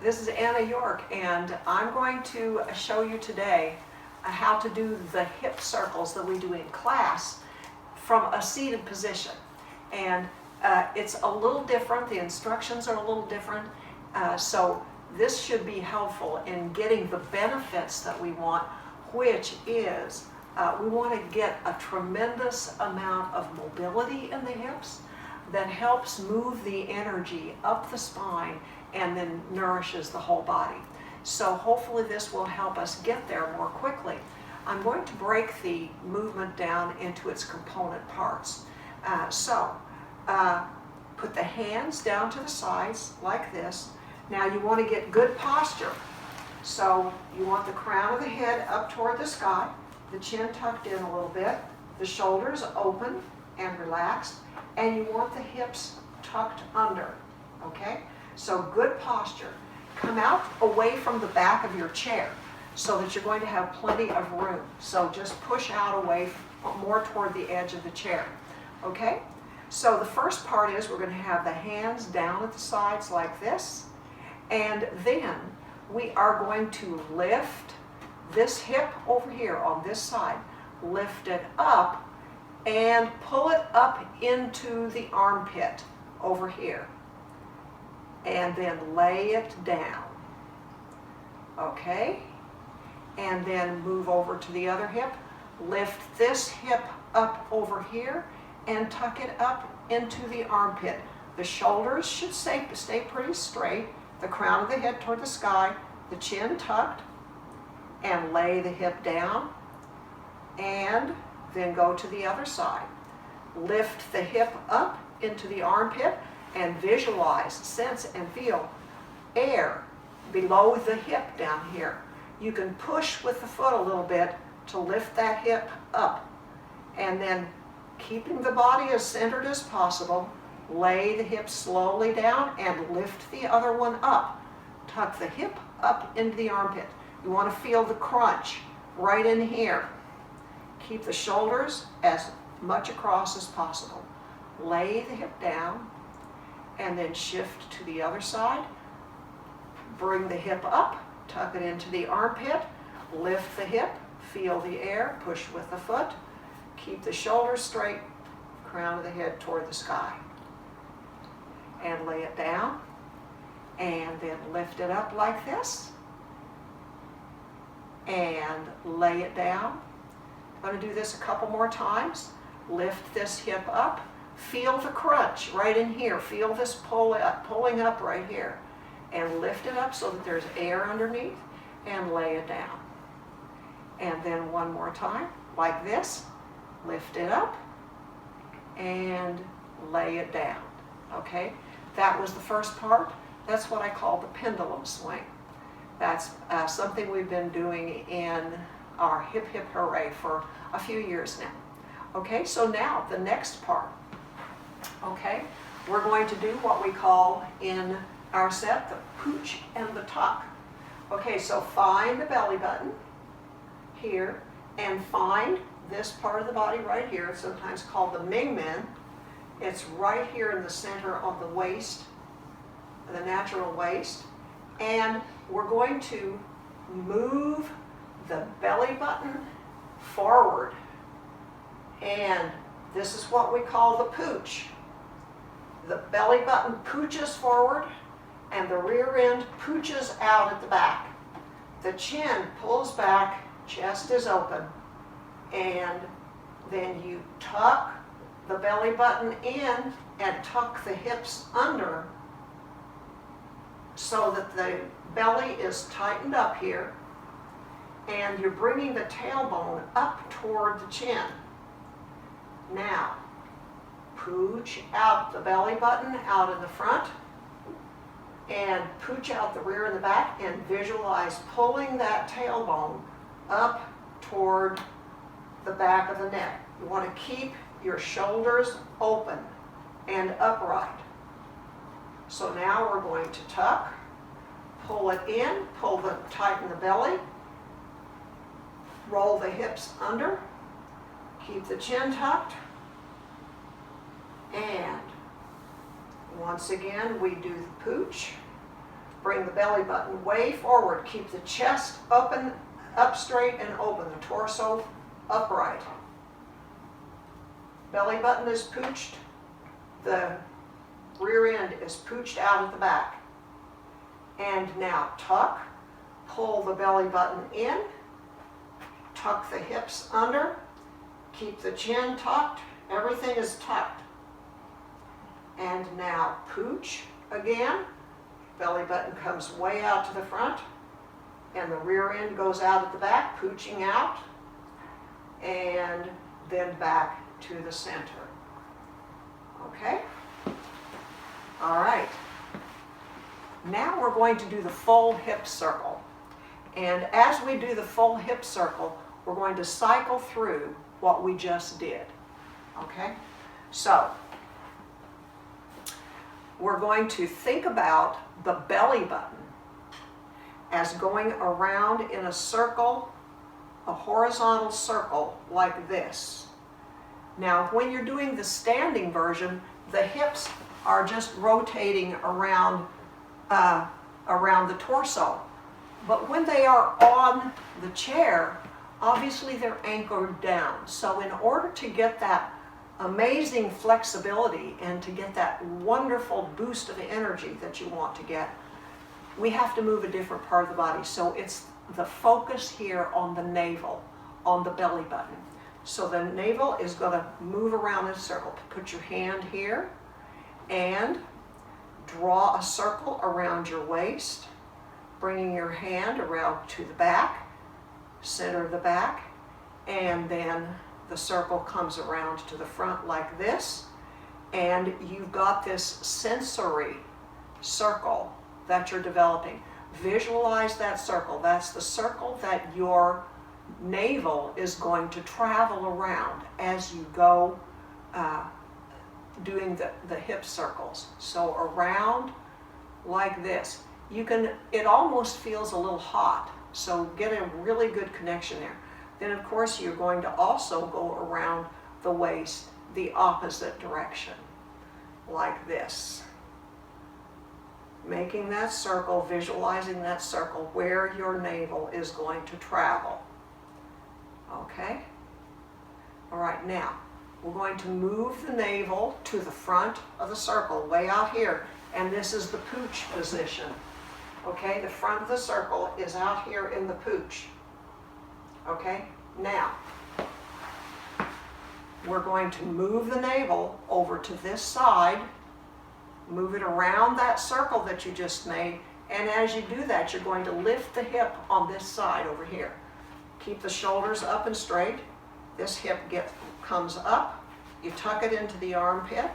This is Anna York, and I'm going to show you today how to do the hip circles that we do in class from a seated position. And it's a little different, the instructions are a little different, so this should be helpful in getting the benefits that we want, which is we want to get a tremendous amount of mobility in the hips that helps move the energy up the spine and then nourishes the whole body. So hopefully this will help us get there more quickly. I'm going to break the movement down into its component parts. Put the hands down to the sides like this. Now you want to get good posture. So you want the crown of the head up toward the sky, the chin tucked in a little bit, the shoulders open and relaxed, and you want the hips tucked under, okay? So good posture. Come out away from the back of your chair so that you're going to have plenty of room. So just push out away more toward the edge of the chair, okay? So the first part is we're going to have the hands down at the sides like this, and then we are going to lift this hip over here on this side, lift it up and pull it up into the armpit over here, and then lay it down, okay? And then move over to the other hip, lift this hip up over here and tuck it up into the armpit. The shoulders should stay pretty straight, the crown of the head toward the sky, the chin tucked, and lay the hip down, and then go to the other side. Lift the hip up into the armpit and visualize, sense, and feel air below the hip down here. You can push with the foot a little bit to lift that hip up, and then keeping the body as centered as possible, lay the hip slowly down and lift the other one up. Tuck the hip up into the armpit. You want to feel the crunch right in here. Keep the shoulders as much across as possible. Lay the hip down and then shift to the other side. Bring the hip up, tuck it into the armpit, lift the hip, feel the air, push with the foot. Keep the shoulders straight, crown of the head toward the sky. And lay it down, and then lift it up like this, and lay it down. I'm going to do this a couple more times. Lift this hip up, feel the crunch right in here, feel this pulling up right here, and lift it up so that there's air underneath, and lay it down. And then one more time, like this, lift it up, and lay it down, okay? That was the first part. That's what I call the pendulum swing. That's something we've been doing in our Hip Hip Hooray for a few years now. Okay, so now the next part. Okay, we're going to do what we call in our set the pooch and the tuck. Okay, so find the belly button here and find this part of the body right here. It's sometimes called the Ming Men. It's right here in the center of the waist, the natural waist, and we're going to move the belly button forward, and this is what we call the pooch. The belly button pooches forward and the rear end pooches out at the back. The chin pulls back, chest is open, and then you tuck the belly button in and tuck the hips under so that the belly is tightened up here, and you're bringing the tailbone up toward the chin. Now, pooch out the belly button out in the front, and pooch out the rear and the back, and visualize pulling that tailbone up toward the back of the neck. You want to keep your shoulders open and upright. So now we're going to tuck, pull it in, tighten the belly, roll the hips under, keep the chin tucked, and once again we do the pooch, Bring the belly button way forward. Keep the chest open, up straight and open. The torso upright. Belly button is pooched. The rear end is pooched out at the back. And now tuck. Pull the belly button in. Tuck the hips under. Keep the chin tucked. Everything is tucked. And now pooch again. Belly button comes way out to the front. And the rear end goes out at the back, pooching out. And then back to the center. Okay? All right. Now we're going to do the full hip circle. And as we do the full hip circle, we're going to cycle through what we just did. Okay? So, we're going to think about the belly button as going around in a circle, a horizontal circle like this. Now, when you're doing the standing version, the hips are just rotating around the torso. But when they are on the chair, obviously they're anchored down. So in order to get that amazing flexibility and to get that wonderful boost of energy that you want to get, we have to move a different part of the body. So it's the focus here on the navel, on the belly button. So the navel is going to move around in a circle. Put your hand here and draw a circle around your waist, bringing your hand around to the back, center of the back, and then the circle comes around to the front like this, and you've got this sensory circle that you're developing. Visualize that circle. That's the circle that your navel is going to travel around as you go doing the hip circles. So around like this. It almost feels a little hot, so get a really good connection there. Then of course you're going to also go around the waist the opposite direction, like this. Making that circle, visualizing that circle where your navel is going to travel. Okay? All right, now we're going to move the navel to the front of the circle, way out here, and this is the pooch position. Okay, the front of the circle is out here in the pooch. Okay, now we're going to move the navel over to this side, move it around that circle that you just made, and as you do that, you're going to lift the hip on this side over here. Keep the shoulders up and straight. This hip comes up, you tuck it into the armpit,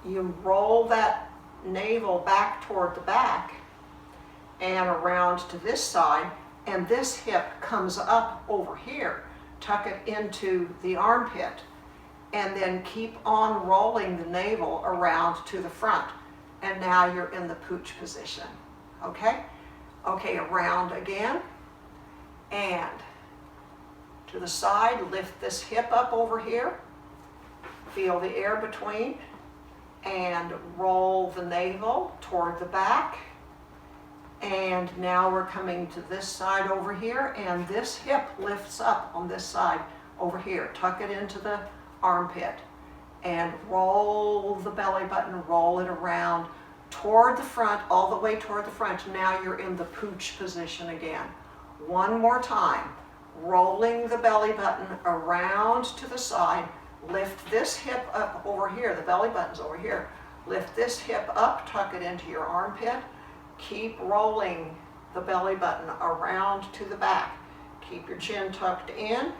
you roll that navel back toward the back and around to this side, and this hip comes up over here. Tuck it into the armpit, and then keep on rolling the navel around to the front. And now you're in the pooch position. Okay? Okay, around again, and to the side, lift this hip up over here. Feel the air between, and roll the navel toward the back. And now we're coming to this side over here, and this hip lifts up on this side over here. Tuck it into the armpit and roll the belly button, roll it around toward the front, all the way toward the front. Now you're in the pooch position again. One more time, rolling the belly button around to the side. Lift this hip up over here, the belly button's over here. Lift this hip up, tuck it into your armpit. Keep rolling the belly button around to the back. Keep your chin tucked in.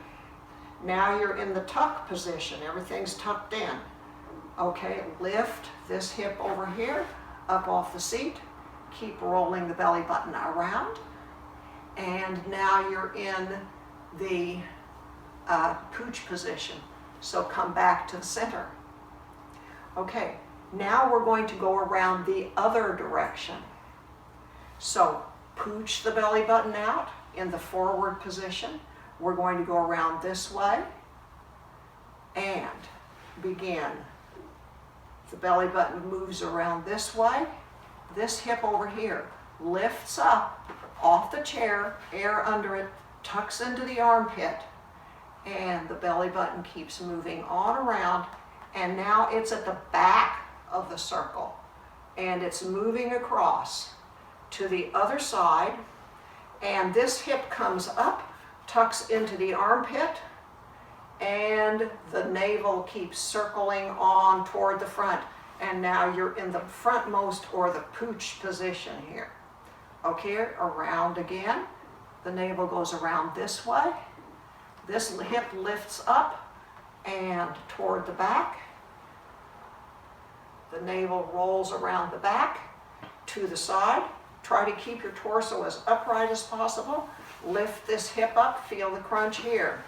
Now you're in the tuck position. Everything's tucked in. Okay, lift this hip over here, up off the seat. Keep rolling the belly button around. And now you're in the pooch position. So come back to the center. Okay, now we're going to go around the other direction. So pooch the belly button out in the forward position. We're going to go around this way and begin. The belly button moves around this way. This hip over here lifts up off the chair, air under it, tucks into the armpit, and the belly button keeps moving on around, and now it's at the back of the circle, and it's moving across to the other side, and this hip comes up, tucks into the armpit, and the navel keeps circling on toward the front, and now you're in the frontmost or the pooch position here. Okay, around again. The navel goes around this way. This hip lifts up and toward the back. The navel rolls around the back to the side. Try to keep your torso as upright as possible. Lift this hip up, feel the crunch here.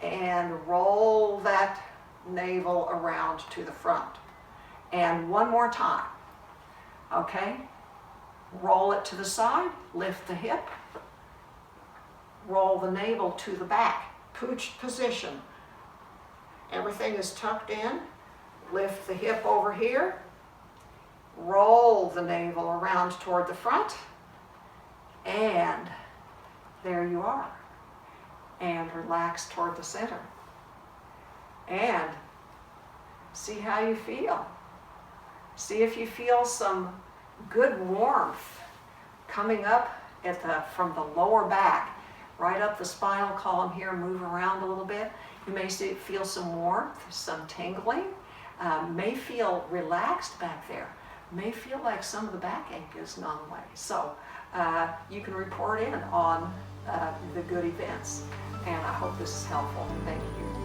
And roll that navel around to the front. And one more time. Okay? Roll it to the side, lift the hip, roll the navel to the back, pooch position. Everything is tucked in. Lift the hip over here, roll the navel around toward the front, and there you are. And relax toward the center. And see how you feel. See if you feel some good warmth coming up from the lower back, right up the spinal column here, move around a little bit. You may feel some warmth, some tingling, may feel relaxed back there, may feel like some of the backache is gone away. So you can report in on the good events, and I hope this is helpful. Thank you.